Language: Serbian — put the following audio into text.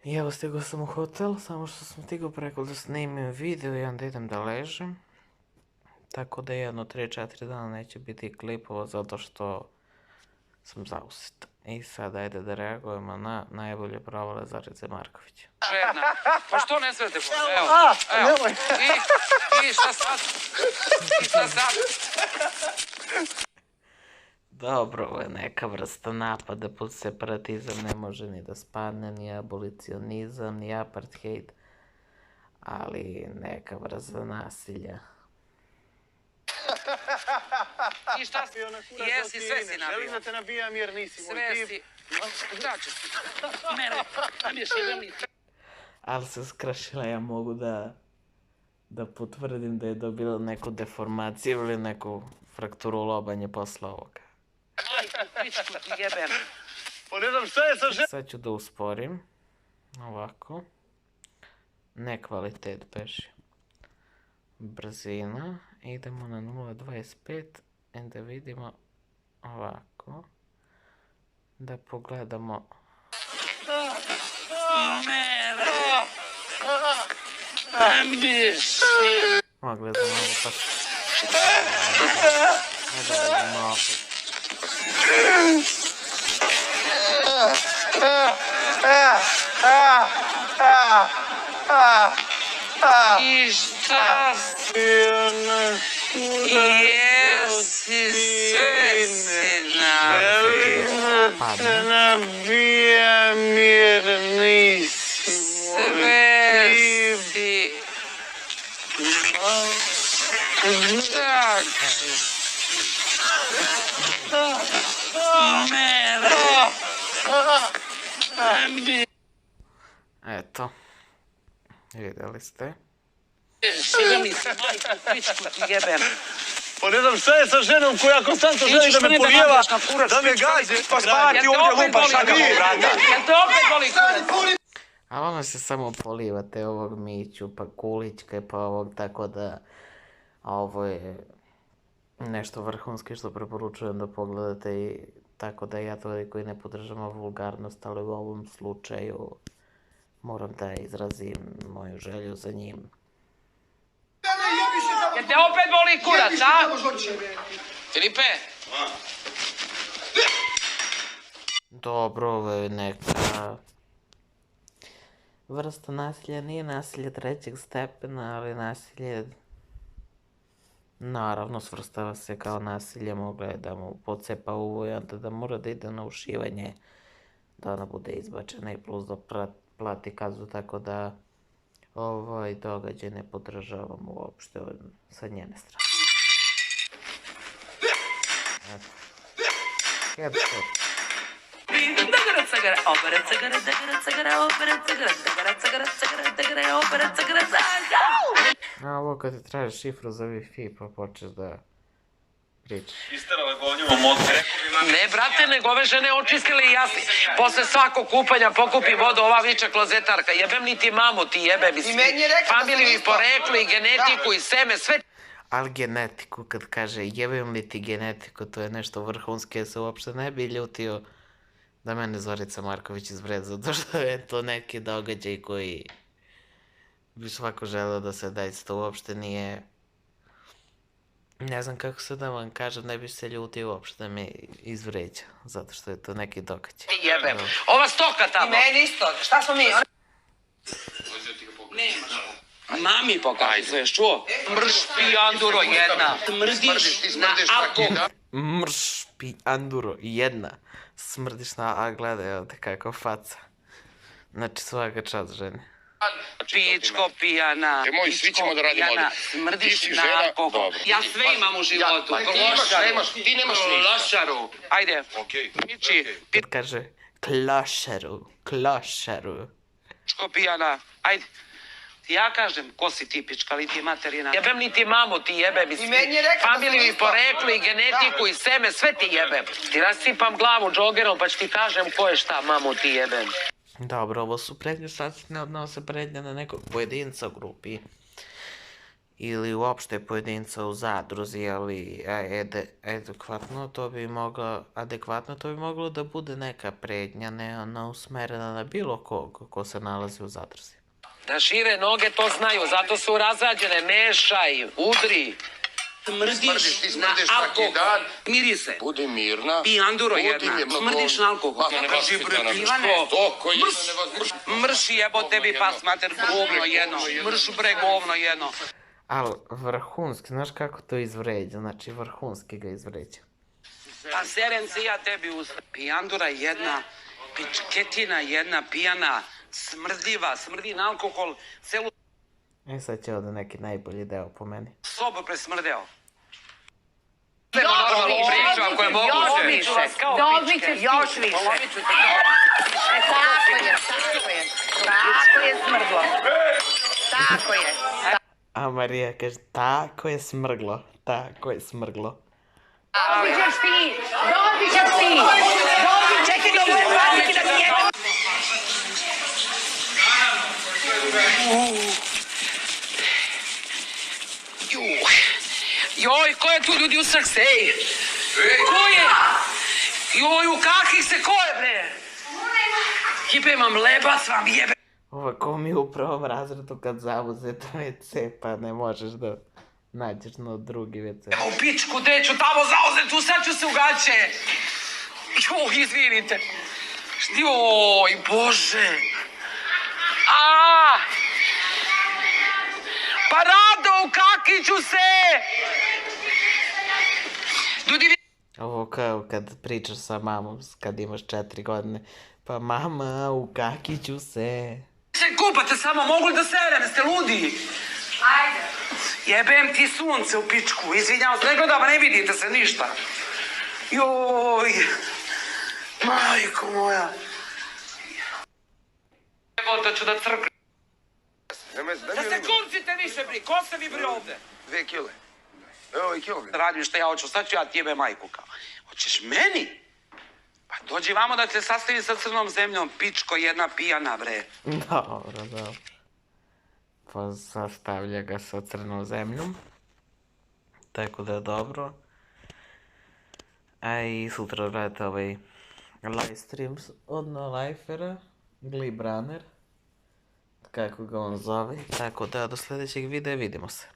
I evo stigao sam u hotel, samo što sam stigao preko da snimim video i onda idem da ležem. Tako da jedno 3-4 dana neće biti klipova zato što sam zauzet. I sad ajde da reagujemo na najbolje provale Zorice Markovića. Pa što ne svete? Evo. I šta sad? Dobro, ovo je neka vrsta napada pod separatizam, ne može ni da spadne, ni abolicionizam, ni apartheid, ali neka vrsta nasilja. I šta si? Jesi, sve si nabio. Želim da te nabijam jer nisi moj tip. Sve si. Šta ćeš ti? Mene, nabiješ jedem. Ali se skrašila, ja mogu da potvrdim da je dobila neku deformaciju ili neku frakturu lobanje posle ovoga. Aj, pičku ti jebem. Pa ne znam šta je sa ženom. Sad ću da usporim. Ovako. Ne kvalitet beži. Brzina. Idemo na 0.25 i da vidimo ovako. Da pogledamo. Mogli da malo pa... Ajde da vidimo opet. I šta si? Jesi, sve si nabio. Želim da te nabijam jer nisi Sve si. Tak. Eto. Vidjeli ste. Šibeni si, majku, pičku ti jebem. Pa ne znam šta je sa ženom koja konstantno želi da me polijeva, da me gazi. Pa spati ovdje lupaš šagavu, brata. Jel te opet boli kurac? A vama se samo polivate ovog Miću, pa Kulićke, pa ovog, tako da... Ovo je nešto vrhunski što preporučujem da pogledate i tako da ja toliko i ne podržavam vulgarnost, ali u ovom slučaju moram da izrazim moju želju za njim. Jel te opet boli kurac, a? Filipe? Dobro, ovo je neka vrsta nasilja, nije nasilje trećeg stepena, ali nasilje naravno svrstava se kao nasilje, mogla je da mu pocepa uvo i onda da mora da ide na ušivanje, da ona bude izbačena i plus da plati kaznu, tako da ovaj događaj ne podržavam uopšte sa njene strane. Eto. Headshot. A ovo kad ti tražiš šifru za Wi-Fi pa počeš da pričaš. Isterala ga o njemu mogu. Ne, brate, nego ove žene očistile i jasni. Posle svakog kupanja pokupi vodu, ova viča klozetarka. Jebem ni ti mamu, ti jebem i familiju i poreklo i genetiku i seme, sve. Ali genetiku, kad kaže jebem li ti genetiku, to je nešto vrhunske, se uopšte ne bi ljutio da mene Zorica Marković izvreda, zato što je to neki događaj koji bi svako želeo da se desi, to uopšte nije... Ne znam kako se da vam kažem, ne bi se ljutio uopšte da me izvređa, zato što je to neki događaj. Ti jebem. Ova stoka tamo. I meni isto. Šta smo mi? Nemaš. Mami pokazuješ, čuo? Mrš pijanduro jedna. Smrdiš na alkohol. Mrš, anduro, jedna. Smrdiš a gledaj, evo te kako faca. Znači svaka čast žene. Pičko pijana. Moj, svi ćemo da radimo ovdje. Smrdiš na alkohol. Ja sve imam u životu. Ti nemaš ništa. Klošaru. Ajde. Okej. Kad kaže klošaru. Pičko pijana. Ajde. Ja kažem, ko si ti pička, li ti materina. Jebem ni ti mamu, ti jebem. I meni je rekao familiju i poreklo i genetiku i seme, sve ti jebem. Ti rasipam glavu džogerom pa ću ti kažem ko je šta, mamu ti jebem. Dobro, ovo su prednje, sad se ne odnose prednje na nekog pojedinca u grupi. ili uopšte pojedinca u zadruzi, ali adekvatno to bi moglo da bude neka prednja, ne ona usmerena na bilo kog ko se nalazi u zadruzi. Da šire noge, to znaju, zato su razrađene, mešaj, udri. Smrdiš, ti smrdiš svaki dan. Miri se. Budi mirna. Pijanduro jedna. Smrdiš na alkohol. Kaži bre, Ivane. Mrš jebo tebi pas mater govno jedno. Mrš bre govno jedno. Ali vrhunski, znaš kako to izvređa, znači vrhunski ga izvređa. Pa serem se ja tebi uz pijandura jedna, pičketina jedna, pijana, smrdiva, smrdi na alkohol, celu Sad će ovdje neki najbolji deo po meni. sobu presmrdeo. Normalno priču, ako je moguće. Dobit ćeš još više. Tako je. Tako je smrdlo. Tako je. A Marija kaže, tako je smrglo, tako je smrglo. Dobit ćeš ti. Dobit ćeš ti. Čekaj, da moje hladnike da mi jedno. Joj, ko je tu ljudi u srce, ej? Ko je? Joj, u kakvih se ko je, bre? Jebe vam lebac vam jebe. Ovako mi u prvom razredu kad zauzete WC pa ne možeš da nađeš na drugi WC. Evo u pičku, deću tamo zauzet, tu sad ću se ugaće. Joj, izvinite. Joj, Bože. Pa Rado, u kaki ću se. Ljudi, Ovo kao kad pričaš sa mamom kad imaš 4 godine. Pa mama, u kaki ću se. se kupate samo, mogu da serem, ste ludi? Ajde. Jebem ti sunce u pičku, izvinjavam se, ne gledam, ne vidite se ništa. Joj, majko moja. Evo da ću da crknem. Da se kurcite više, bri, ko ste vi, bri, ovde? 2 kile. Evo i kilo. Radim šta ja hoću, sad ću ja ti jebe majku kao. Hoćeš meni? Pa dođi vamo da te sastavim sa crnom zemljom, pičko jedna pijana, bre. Dobro, dobro. Pa sastavlja ga sa crnom zemljom. Tako da je dobro. A i sutra gledate ovaj live stream od No-Lifera, Glibrunner, kako ga on zove. Tako da do sljedećeg videa vidimo se.